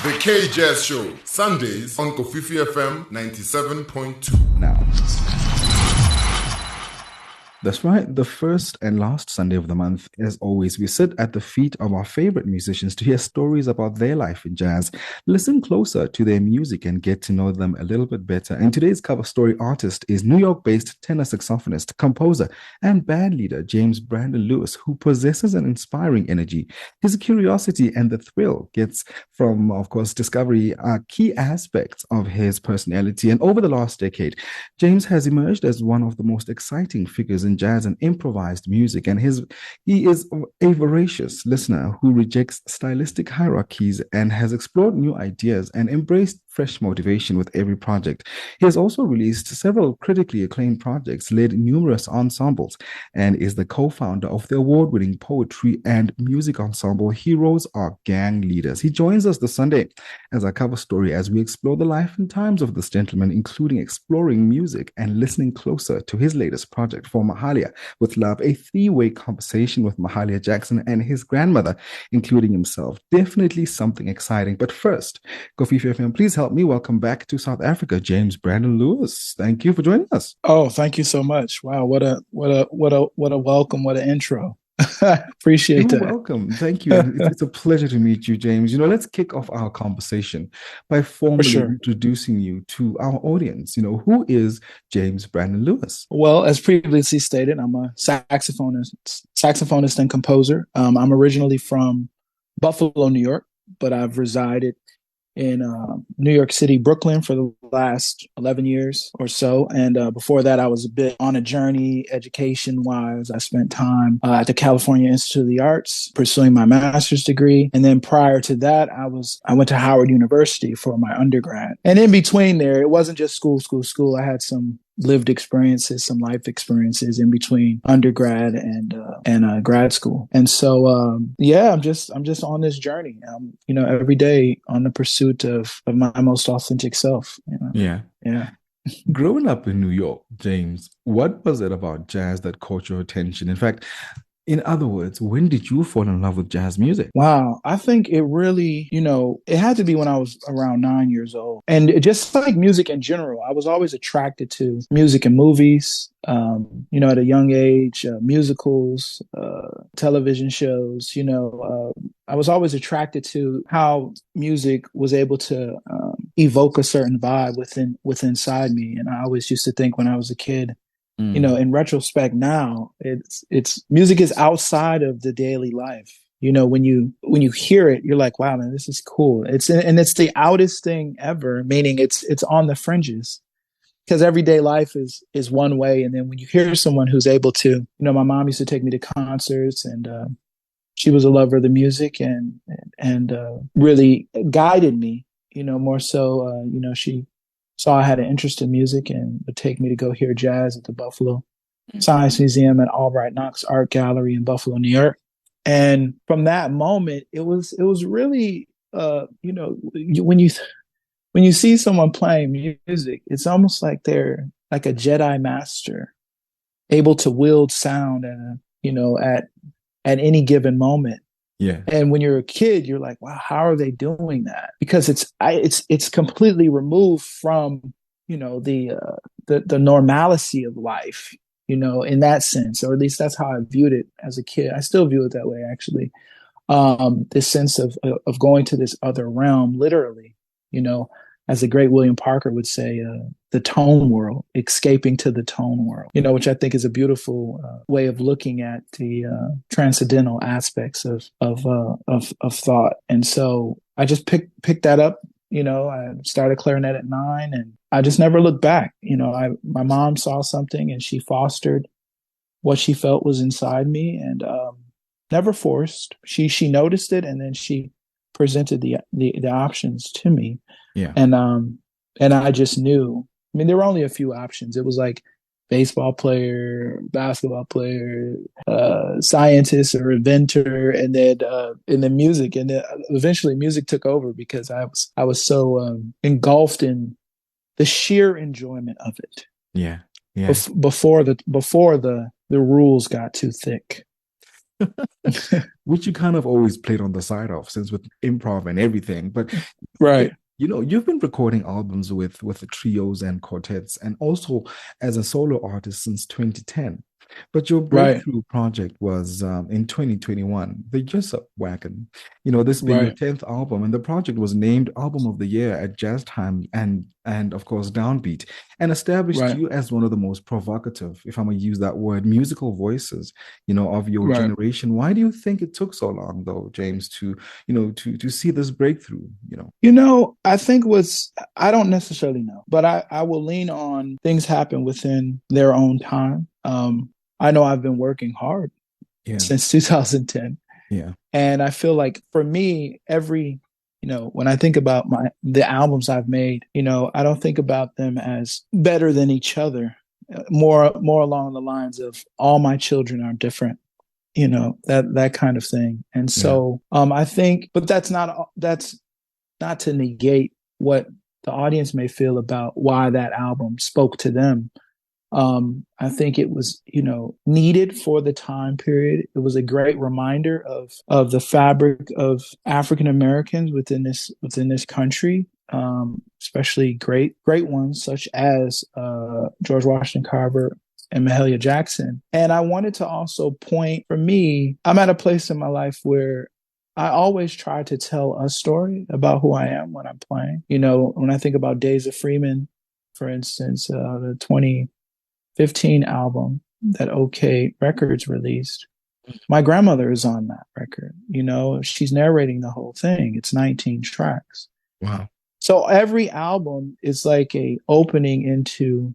The K Jazz Show, Sundays on Kofifi FM 97.2. Now. That's right. The first and last Sunday of the month, as always, we sit at the feet of our favorite musicians to hear stories about their life in jazz, listen closer to their music and get to know them a little bit better. And today's cover story artist is New York-based tenor saxophonist, composer, and bandleader James Brandon Lewis, who possesses an inspiring energy. His curiosity and the thrill gets from, of course, discovery are key aspects of his personality. And over the last decade, James has emerged as one of the most exciting figures in jazz and improvised music, and he is a voracious listener who rejects stylistic hierarchies and has explored new ideas and embraced fresh motivation with every project. He has also released several critically acclaimed projects, led numerous ensembles, and is the co-founder of the award-winning poetry and music ensemble Heroes Are Gang Leaders. He joins us this Sunday as our cover story as we explore the life and times of this gentleman, including exploring music and listening closer to his latest project, For Mahalia with Love, a three-way conversation with Mahalia Jackson and his grandmother, including himself. Definitely something exciting. But first, Kofifi FM, please help me welcome back to South Africa, James Brandon Lewis. Thank you for joining us. Oh, thank you so much. Wow, what a welcome, what an intro. Appreciate that. You're welcome. Thank you. It's a pleasure to meet you, James. Let's kick off our conversation by formally introducing you to our audience. Who is James Brandon Lewis? Well, as previously stated, I'm a saxophonist and composer. I'm originally from Buffalo, New York, but I've resided in New York City, Brooklyn for the last 11 years or so. And before that, I was a bit on a journey education-wise. I spent time at the California Institute of the Arts pursuing my master's degree. And then prior to that, I went to Howard University for my undergrad. And in between there, it wasn't just school. I had some lived experiences, some life experiences in between undergrad and grad school. And so, I'm just on this journey, every day on the pursuit of my most authentic self. Yeah. Growing up in New York, James, what was it about jazz that caught your attention? In fact, in other words, when did you fall in love with jazz music? Wow. I think it really, it had to be when I was around 9 years old. And just like music in general, I was always attracted to music and movies, at a young age, musicals, television shows, I was always attracted to how music was able to evoke a certain vibe inside me. And I always used to think when I was a kid, in retrospect now, it's music is outside of the daily life. When you hear it, you're like, wow, man, this is cool. It's the outest thing ever, meaning it's on the fringes, because everyday life is one way. And then when you hear someone who's able to, my mom used to take me to concerts, and she was a lover of the music and really guided me, more so, she saw I had an interest in music and would take me to go hear jazz at the Buffalo Science Museum and Albright Knox Art Gallery in Buffalo, New York. And from that moment, it was really, when you see someone playing music, it's almost like they're like a Jedi master, able to wield sound at any given moment. Yeah. And when you're a kid, you're like, wow, how are they doing that? Because it's completely removed from, the normalcy of life, in that sense, or at least that's how I viewed it as a kid. I still view it that way, actually. This sense of going to this other realm, literally, as the great William Parker would say, the tone world, escaping to the tone world, which I think is a beautiful way of looking at the transcendental aspects of thought. And so I just picked that up. I started clarinet at 9, and I just never looked back. My mom saw something and she fostered what she felt was inside me, and never forced. She noticed it, and then she presented the options to me. Yeah. And I just knew. I mean, there were only a few options. It was like baseball player, basketball player, scientist or inventor, and then music. And then eventually music took over because I was so engulfed in the sheer enjoyment of it. Yeah. Before the rules got too thick. which you kind of always played on the side of, since with improv and everything. But Right. you've been recording albums with the trios and quartets, and also as a solo artist since 2010. But your Right. breakthrough project was in 2021, the Jessup Wagon. This being your Right. 10th album, and the project was named Album of the Year at Jazz Time and of course Downbeat, and established Right. you as one of the most provocative, if I'm gonna use that word, musical voices, of your Right. generation. Why do you think it took so long, though, James, to see this breakthrough? I think I don't necessarily know, but I will lean on things happen within their own time. I know I've been working hard Yeah, since 2010. yeah, And I feel like for me, when I think about the albums I've made, I don't think about them as better than each other. More along the lines of all my children are different, that kind of thing. And yeah, so I think, but that's not to negate what the audience may feel about why that album spoke to them. I think it was, needed for the time period. It was a great reminder of the fabric of African Americans within this country, especially great ones such as George Washington Carver and Mahalia Jackson. And I wanted to also point, for me, I'm at a place in my life where I always try to tell a story about who I am when I'm playing. When I think about Days of Freeman, for instance, the 2015 album that OK Records released, my grandmother is on that record. She's narrating the whole thing. It's 19 tracks. wow, So every album is like a opening into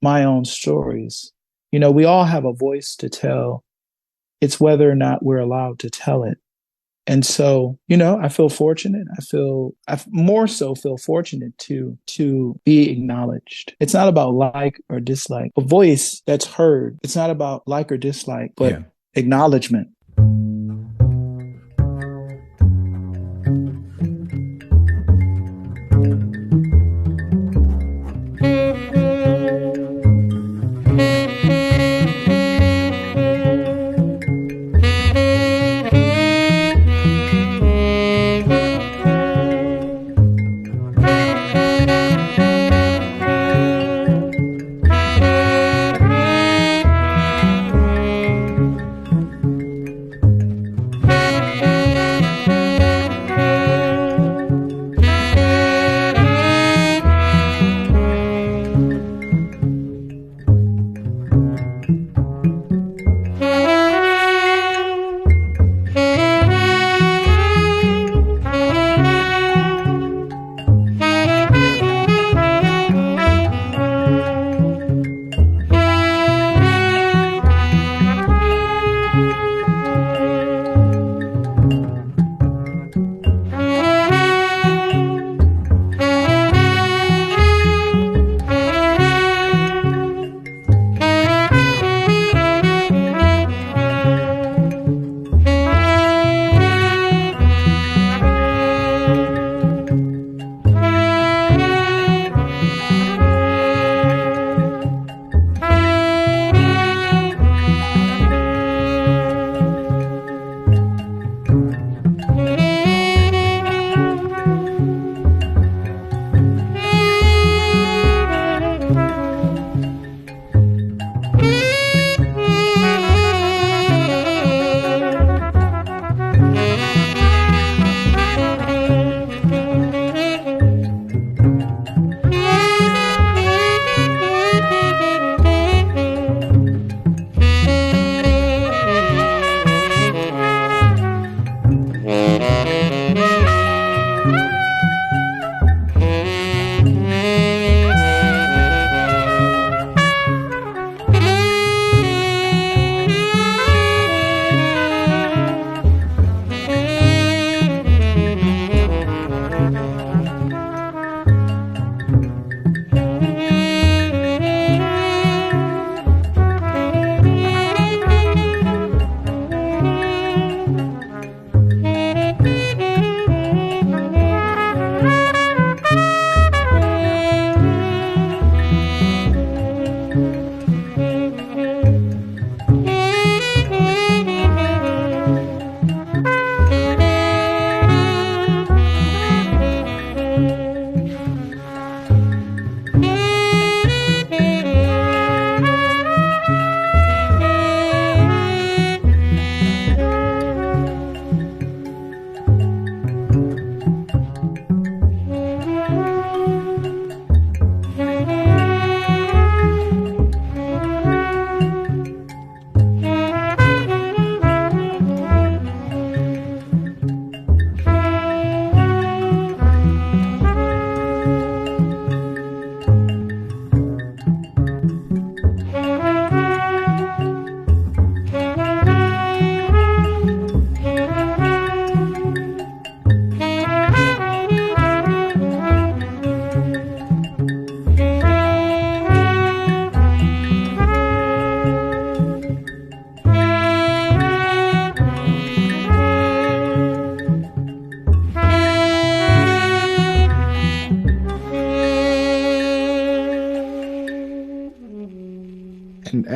my own stories. We all have a voice to tell. It's whether or not we're allowed to tell it. And so, I feel fortunate. I more so feel fortunate to be acknowledged. It's not about like or dislike. A voice that's heard. It's not about like or dislike, but acknowledgement.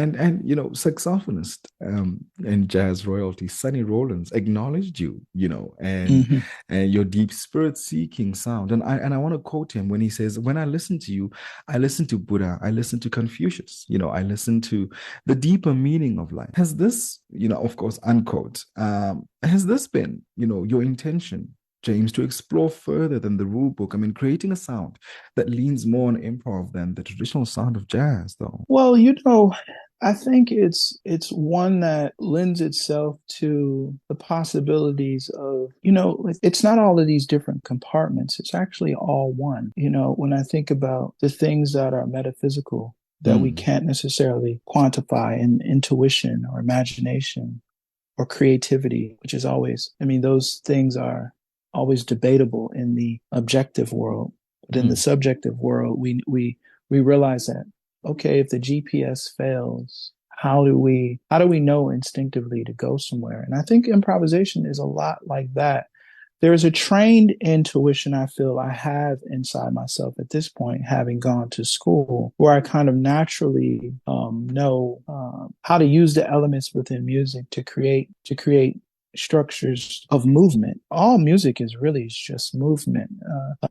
And saxophonist and jazz royalty Sonny Rollins acknowledged you, and your deep spirit seeking sound. And I want to quote him when he says, "When I listen to you, I listen to Buddha, I listen to Confucius, I listen to the deeper meaning of life." Has this, of course, unquote, has this been, your intention, James, to explore further than the rule book? I mean, creating a sound that leans more on improv than the traditional sound of jazz, though. Well, I think it's one that lends itself to the possibilities of, it's not all of these different compartments. It's actually all one. When I think about the things that are metaphysical that we can't necessarily quantify, in intuition or imagination or creativity, which is always, those things are always debatable in the objective world. But in the subjective world, we realize that, okay, if the GPS fails, how do we know instinctively to go somewhere? And I think improvisation is a lot like that. There is a trained intuition I feel I have inside myself at this point, having gone to school, where I kind of naturally know how to use the elements within music to create structures of movement. All music is really just movement.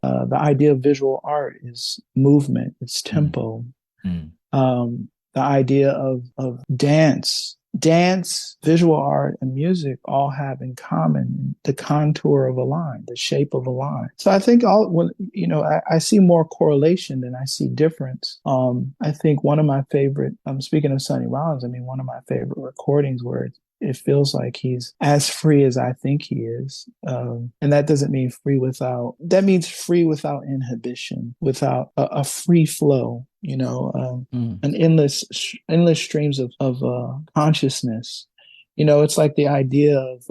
The idea of visual art is movement, it's tempo. The idea of dance, visual art, and music all have in common the contour of a line, the shape of a line. So I think I see more correlation than I see difference. I think one of my favorite, speaking of Sonny Rollins, one of my favorite recordings where it feels like he's as free as I think he is. And that doesn't mean that means free without inhibition, without a free flow, an endless streams of consciousness. It's like the idea of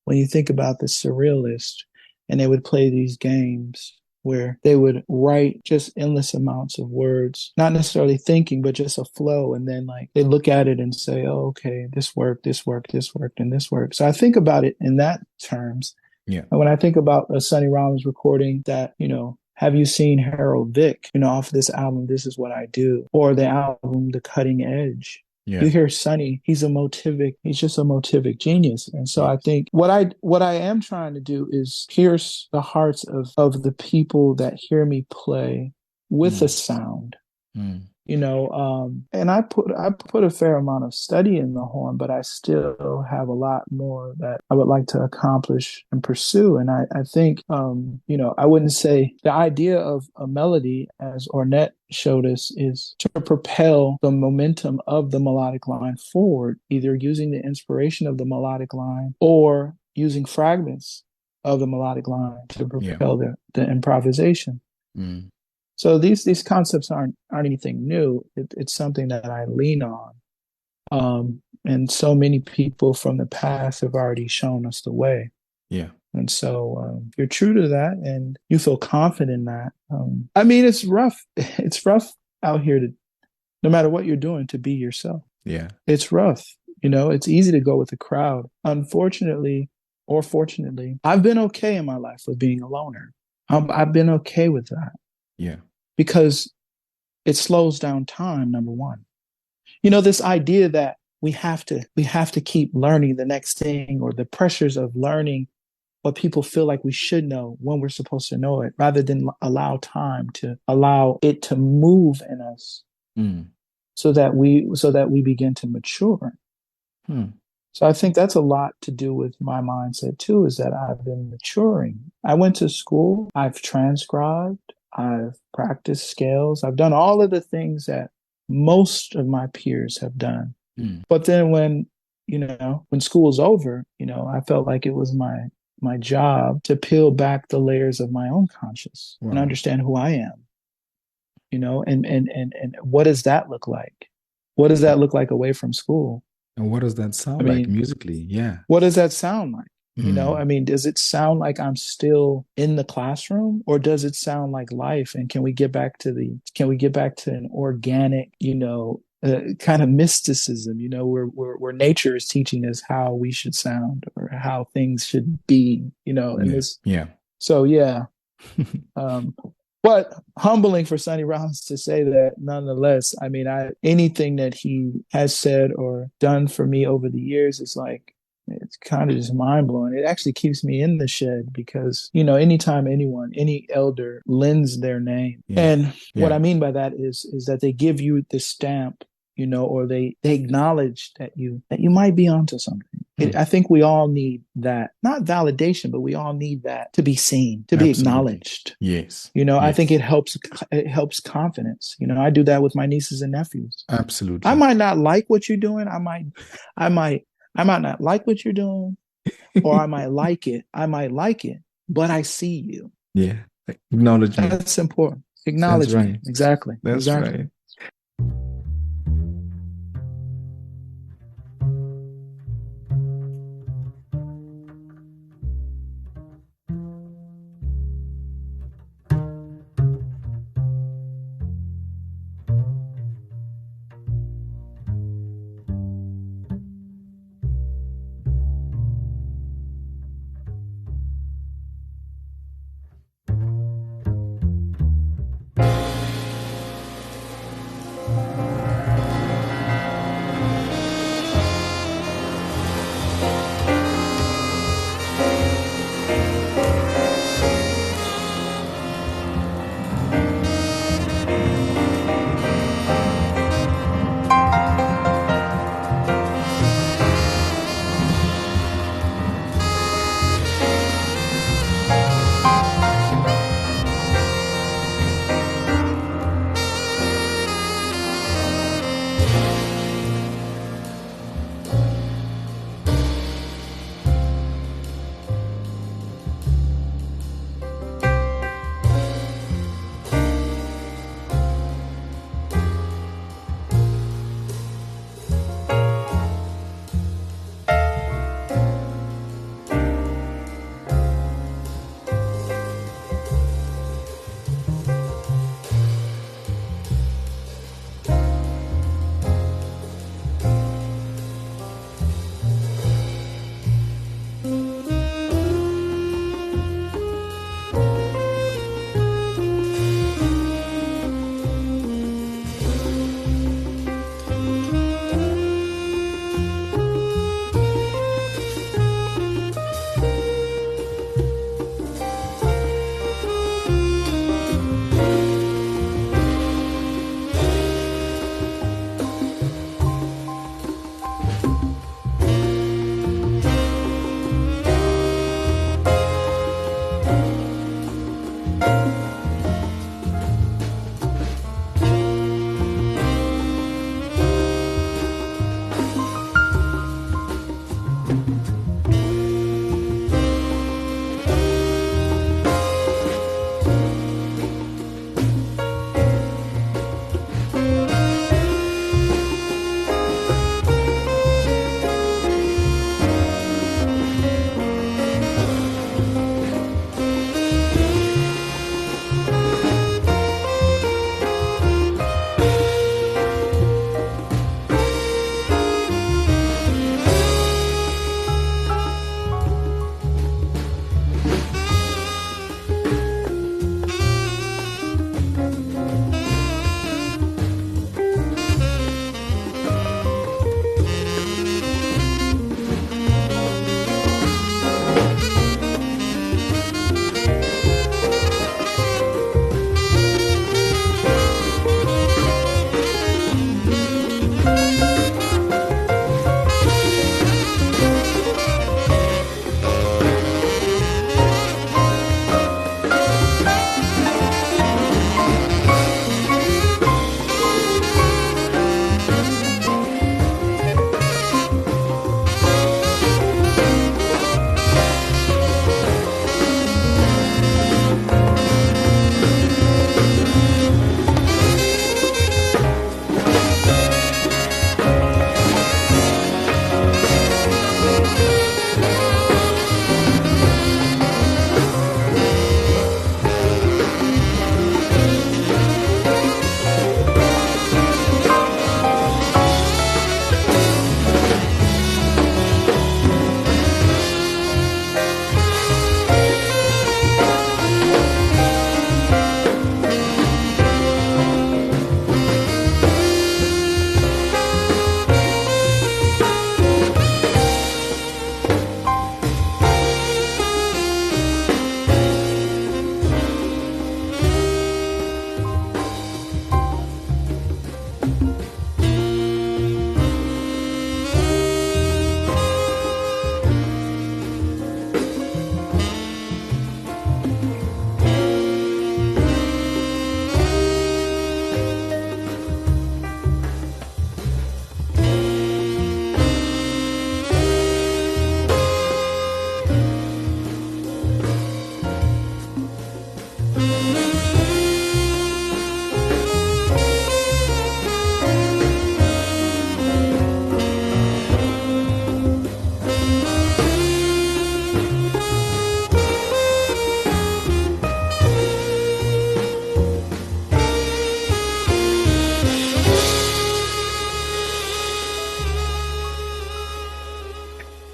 when you think about the surrealist, and they would play these games where they would write just endless amounts of words, not necessarily thinking, but just a flow. And then they look at it and say, oh, okay, this worked, and this worked. So I think about it in that terms. Yeah. And when I think about a Sonny Rollins recording that, have you seen Harold Vick, off of this album, This Is What I Do, or the album, The Cutting Edge? Yeah. You hear Sonny, he's just a motivic genius. And so I think what I am trying to do is pierce the hearts of the people that hear me play with a sound. And I put a fair amount of study in the horn, but I still have a lot more that I would like to accomplish and pursue. And I think, I wouldn't say the idea of a melody, as Ornette showed us, is to propel the momentum of the melodic line forward, either using the inspiration of the melodic line or using fragments of the melodic line to propel the improvisation. So these concepts aren't anything new. It's something that I lean on. And so many people from the past have already shown us the way. Yeah. And so if you're true to that and you feel confident in that, it's rough. It's rough out here no matter what you're doing, to be yourself. Yeah. It's rough. It's easy to go with the crowd. Unfortunately, or fortunately, I've been okay in my life with being a loner. I've been okay with that. Yeah. Because it slows down time, number one. This idea that we have to keep learning the next thing, or the pressures of learning what people feel like we should know when we're supposed to know it, rather than allow time to allow it to move in us, so that we begin to mature. So I think that's a lot to do with my mindset too, is that I've been maturing. I went to school, I've transcribed, I've practiced scales. I've done all of the things that most of my peers have done. But then when school's over, I felt like it was my job to peel back the layers of my own conscious and understand who I am. And what does that look like? What does that look like away from school? And what does that sound like musically? Yeah. What does that sound like? Does it sound like I'm still in the classroom, or does it sound like life? And can we get back to an organic, kind of mysticism, where nature is teaching us how we should sound or how things should be, this. Yeah. So, yeah. But humbling for Sonny Rollins to say that nonetheless. I mean, anything that he has said or done for me over the years is like, it's kind of just mind blowing. It actually keeps me in the shed because, anytime any elder lends their name. Yeah. And what Yeah. I mean by that is that they give you the stamp, or they acknowledge that you might be onto something. I think we all need that, not validation, but we all need that to be seen, to be acknowledged. Yes. I think it helps confidence. I do that with my nieces and nephews. Absolutely. I might not like what you're doing. I might not like what you're doing, or I might like it. But I see you. Yeah. Acknowledge me. That's important. Acknowledge me. Right. Exactly. That's exactly. right.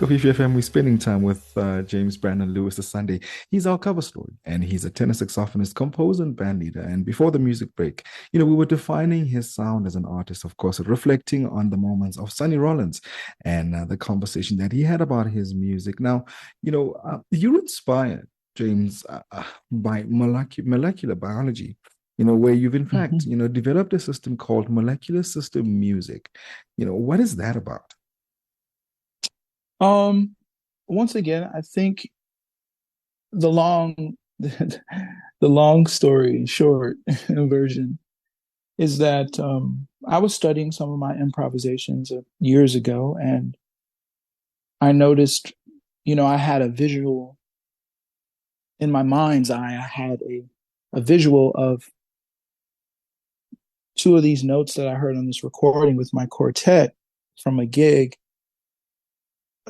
Coffee FM, we're spending time with James Brandon Lewis this Sunday. He's our cover story, and he's a tenor saxophonist, composer, and band leader. And before the music break, we were defining his sound as an artist, of course, reflecting on the moments of Sonny Rollins and the conversation that he had about his music. Now, you're inspired, James, by molecular biology. Where you've in fact, developed a system called molecular system music. What is that about? Once again, I think the long, the long story short version is that I was studying some of my improvisations years ago, and I noticed, I had a visual in my mind's eye. I had a visual of two of these notes that I heard on this recording with my quartet from a gig,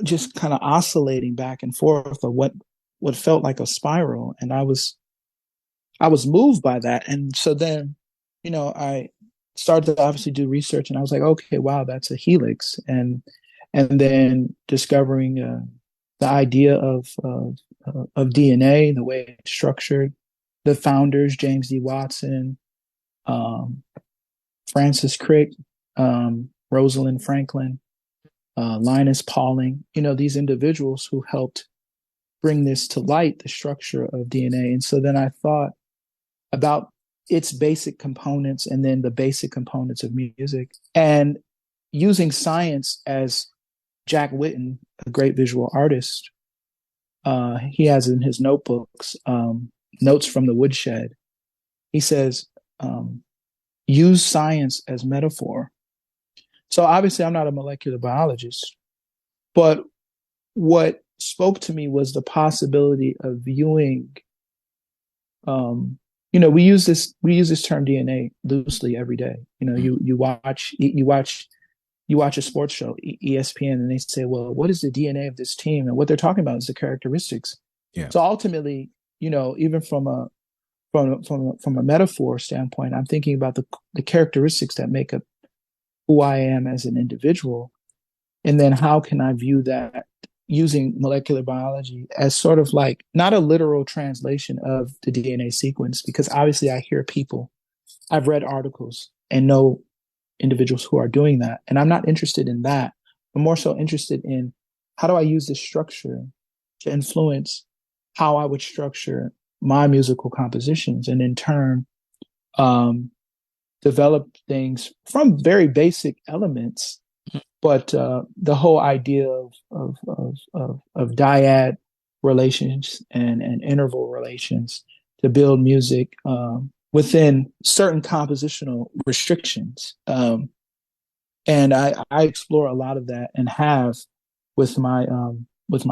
just kind of oscillating back and forth of what felt like a spiral. And I was moved by that. And so then, I started to obviously do research, and I was like, okay, wow, that's a helix. And then discovering the idea of DNA, the way it's structured, the founders, James D. Watson, Francis Crick, Rosalind Franklin, Linus Pauling, these individuals who helped bring this to light, the structure of DNA. And so then I thought about its basic components and then the basic components of music, and using science as Jack Whitten, a great visual artist, he has in his notebooks, Notes from the Woodshed. He says, use science as metaphor. So obviously I'm not a molecular biologist, but what spoke to me was the possibility of viewing, we use this term DNA loosely every day. You watch a sports show, ESPN, and they say, well, what is the DNA of this team? And what they're talking about is the characteristics. Yeah. So ultimately, even from a metaphor standpoint, I'm thinking about the characteristics that make up who I am as an individual. And then how can I view that using molecular biology as sort of like not a literal translation of the DNA sequence, because obviously I hear people, I've read articles and know individuals who are doing that. And I'm not interested in that. I'm more so interested in how do I use this structure to influence how I would structure my musical compositions, and in turn, develop things from very basic elements, but the whole idea of dyad relations and interval relations to build music within certain compositional restrictions. And I explore a lot of that, and have with my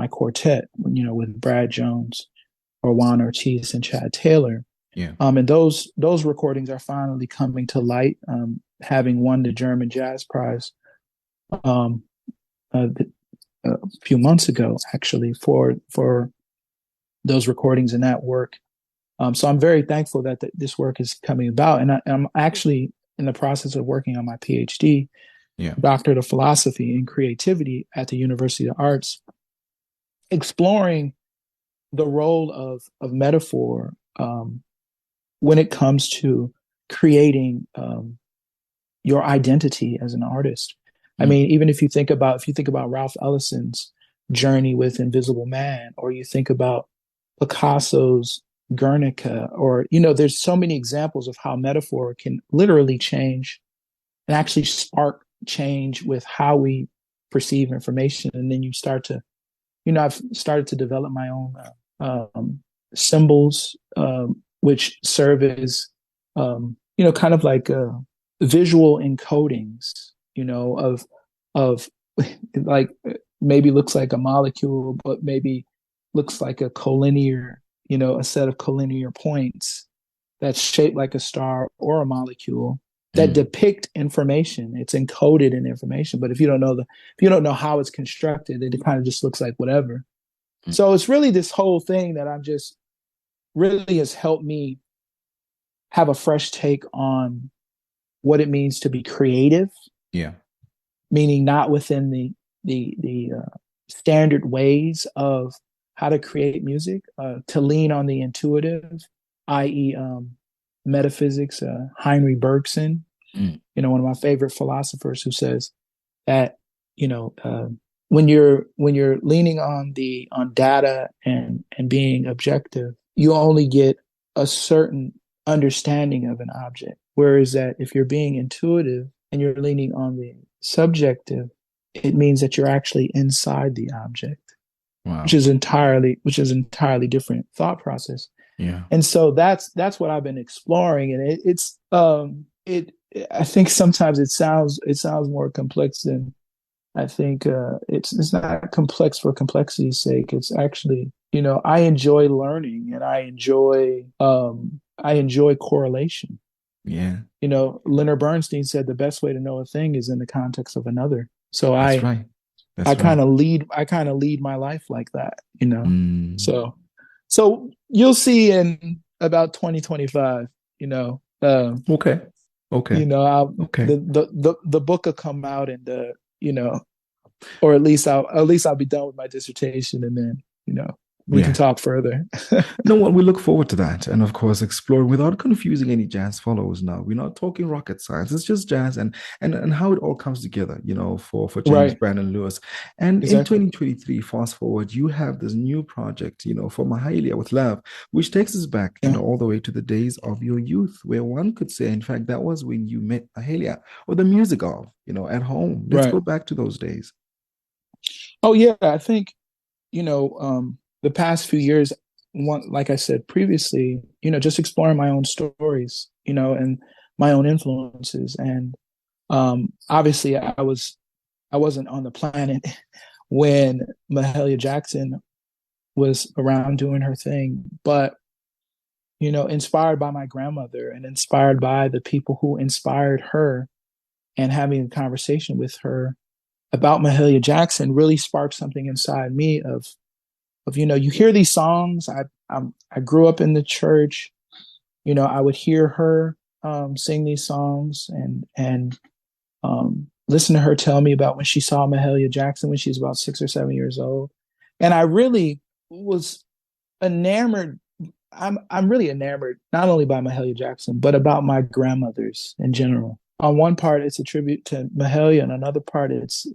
quartet, with Brad Jones, Juan Ortiz, and Chad Taylor. Yeah. And those recordings are finally coming to light, having won the German Jazz Prize a few months ago, actually, for those recordings and that work. So I'm very thankful that this work is coming about. And I'm actually in the process of working on my PhD, Doctorate of Philosophy in Creativity at the University of Arts, exploring the role of metaphor when it comes to creating your identity as an artist. I mean, even if you think about Ralph Ellison's journey with Invisible Man, or you think about Picasso's Guernica, or there's so many examples of how metaphor can literally change and actually spark change with how we perceive information. And then you start to, I've started to develop my own symbols, which serve as, kind of like visual encodings, of like maybe looks like a molecule, but maybe looks like a collinear, a set of collinear points that's shaped like a star or a molecule that depict information. It's encoded in information, but if you don't know how it's constructed, it kind of just looks like whatever. So it's really this whole thing that I'm just really has helped me have a fresh take on what it means to be creative. Yeah. Meaning not within the standard ways of how to create music, to lean on the intuitive, i.e., metaphysics. Heinrich Bergson, one of my favorite philosophers, who says that when you're leaning on data and being objective, you only get a certain understanding of an object. Whereas that if you're being intuitive and you're leaning on the subjective, it means that you're actually inside the object. Wow. which is entirely different thought process. Yeah. And so that's what I've been exploring, and I think sometimes it sounds more complex than I think. It's not complex for complexity's sake. It's actually, I enjoy learning, and I enjoy correlation. Yeah. Leonard Bernstein said the best way to know a thing is in the context of another. So that's right. I kind of lead my life like that, So you'll see in about 2025, Okay. The book will come out, and or at least I'll be done with my dissertation, and then we can talk further. No, well, we look forward to that, and of course exploring without confusing any jazz follows. Now we're not talking rocket science; it's just jazz and how it all comes together. For James Brandon Lewis. And exactly. In 2023, fast forward, you have this new project, for Mahalia with Love, which takes us back, all the way to the days of your youth, where one could say, in fact, that was when you met Mahalia, or the music of, at home. Let's go back to those days. Oh yeah, I think, the past few years, like I said previously, just exploring my own stories, and my own influences. And obviously I wasn't on the planet when Mahalia Jackson was around doing her thing, but, inspired by my grandmother and inspired by the people who inspired her, and having a conversation with her about Mahalia Jackson really sparked something inside me of you hear these songs. I grew up in the church. I would hear her sing these songs and listen to her tell me about when she saw Mahalia Jackson when she was about 6 or 7 years old, and I really was enamored. I'm really enamored not only by Mahalia Jackson but about my grandmothers in general. On one part, it's a tribute to Mahalia, and another part, it's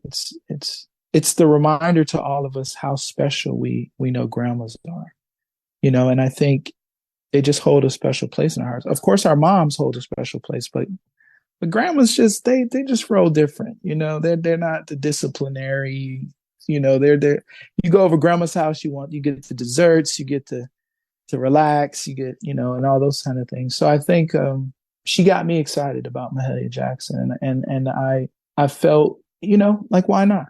the reminder to all of us how special we know grandmas are, and I think they just hold a special place in our hearts. Of course, our moms hold a special place, but grandmas just, they just roll different, they're not the disciplinary, they're, you go over grandma's house, you get the desserts, you get to relax, you get, and all those kind of things. So I think, she got me excited about Mahalia Jackson, and I felt, like, why not?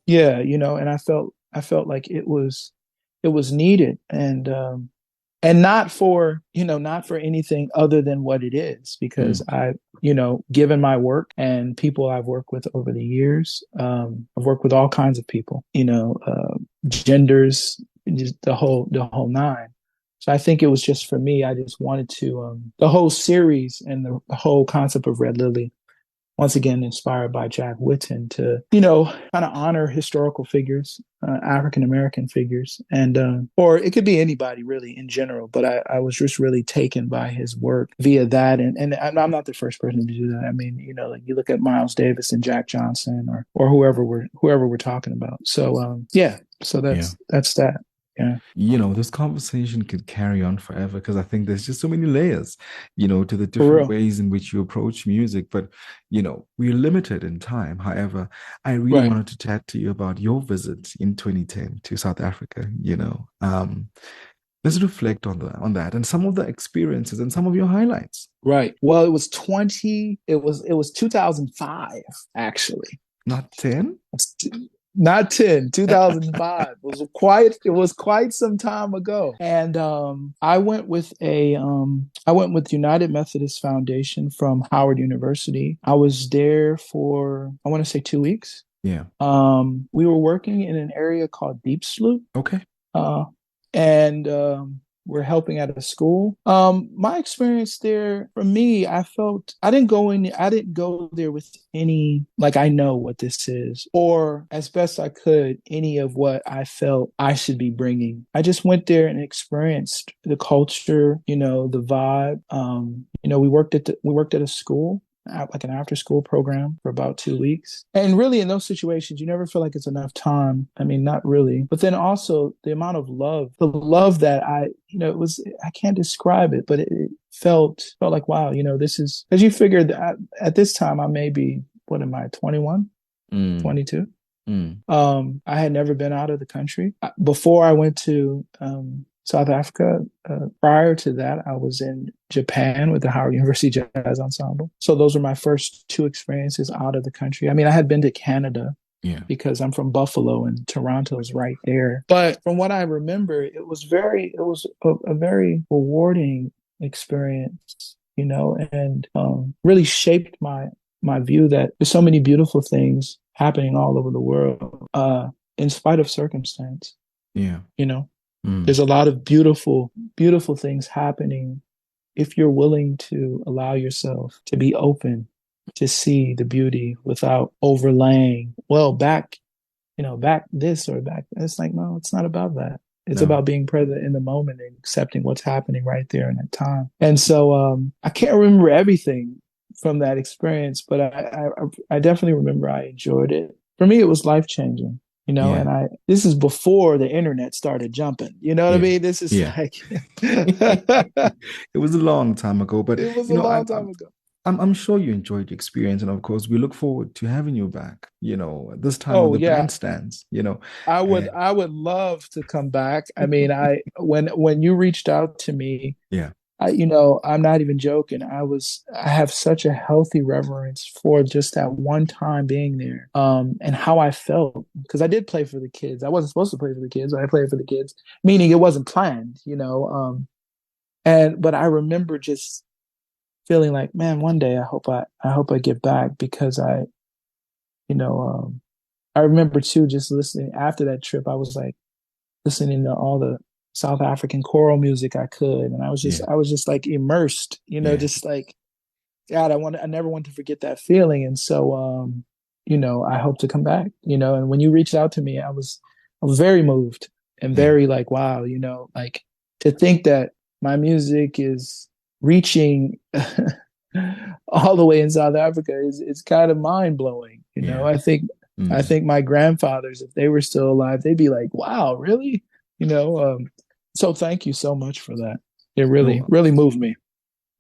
Yeah, and I felt like it was needed, and not for not for anything other than what it is, because Mm. given my work and people I've worked with over the years, I've worked with all kinds of people, genders, just the whole nine. So I think it was just for me. I just wanted to, the whole series and the whole concept of Red Lily, once again inspired by Jack Whitten, to kind of honor historical figures, African American figures, and or it could be anybody really in general. But I was just really taken by his work via that, and I'm not the first person to do that. I mean, like you look at Miles Davis and Jack Johnson, or whoever we're talking about. So yeah, so Yeah. that's that. Yeah. This conversation could carry on forever because I think there's just so many layers, to the For different real. ways in which you approach music. But, we're limited in time. However, I really Right. wanted to chat to you about your visit in 2010 to South Africa. Let's reflect on that and some of the experiences and some of your highlights. Right. Well, it was 2005, actually. Not 10? Not 10, 2005. It was quite some time ago. And I went with United Methodist Foundation from Howard University. I was there for, I want to say, 2 weeks. Yeah. We were working in an area called Deep Sloop. Okay. And we're helping at a school. My experience there, for me, I felt I didn't go there with any, like, I know what this is, or as best I could, any of what I felt I should be bringing. I just went there and experienced the culture, the vibe. We worked at a school, like an after school program, for about 2 weeks. And really, in those situations, you never feel like it's enough time. I mean, not really. But then also the amount of love, the love that it was, I can't describe it, but it felt like, wow, this is, as you figured at this time, I may be, what am I, 21, 22? I had never been out of the country. Before I went to South Africa, prior to that, I was in Japan with the Howard University Jazz Ensemble. So those were my first two experiences out of the country. I mean, I had been to Canada, Yeah. because I'm from Buffalo and Toronto is right there. But from what I remember, it was a very rewarding experience, and really shaped my view that there's so many beautiful things happening all over the world, in spite of circumstance. Yeah. There's a lot of beautiful, beautiful things happening if you're willing to allow yourself to be open to see the beauty without overlaying, well, back this or back. It's like, no, it's not about that. It's No. about being present in the moment and accepting what's happening right there in that time. And so I can't remember everything from that experience, but I definitely remember I enjoyed it. For me, it was life-changing. Yeah. And this is before the internet started jumping. You know what I Yeah. mean? This is Yeah. like, It was a long time ago, but it was a long time ago. I'm sure you enjoyed your experience, and of course, we look forward to having you back. This time on Oh the yeah, bandstands. I would Uh, I would love to come back. I mean, when you reached out to me, yeah, I'm not even joking. I have such a healthy reverence for just that one time being there, and how I felt, because I did play for the kids. I wasn't supposed to play for the kids, but I played for the kids, meaning it wasn't planned, but I remember just feeling like, man, one day I hope I get back, because I remember too, just listening after that trip, I was like listening to all the South African choral music I could. And yeah, I was just like immersed, yeah, just like, God, I never want to forget that feeling. And so, I hope to come back, and when you reached out to me, I was very moved and yeah, very like, wow, like, to think that my music is reaching all the way in South Africa is kind of mind blowing. yeah. I Mm. think my grandfathers, if they were still alive, they'd be like, wow, really? So thank you so much for that. It really, You're, really moved me.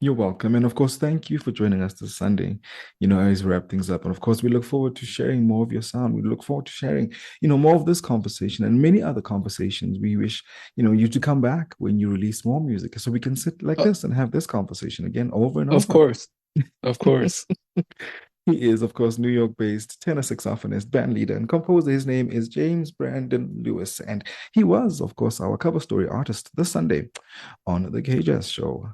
you're welcome. And of course, thank you for joining us this Sunday, as we wrap things up. And of course, we look forward to sharing more of your sound. We look forward to sharing, more of this conversation and many other conversations. We wish, you to come back when you release more music so we can sit like Uh, this and have this conversation again over and of over. course. Of course. He is, of course, New York-based tenor saxophonist, band leader, and composer. His name is James Brandon Lewis, and he was, of course, our cover story artist this Sunday on the K Jazz Show.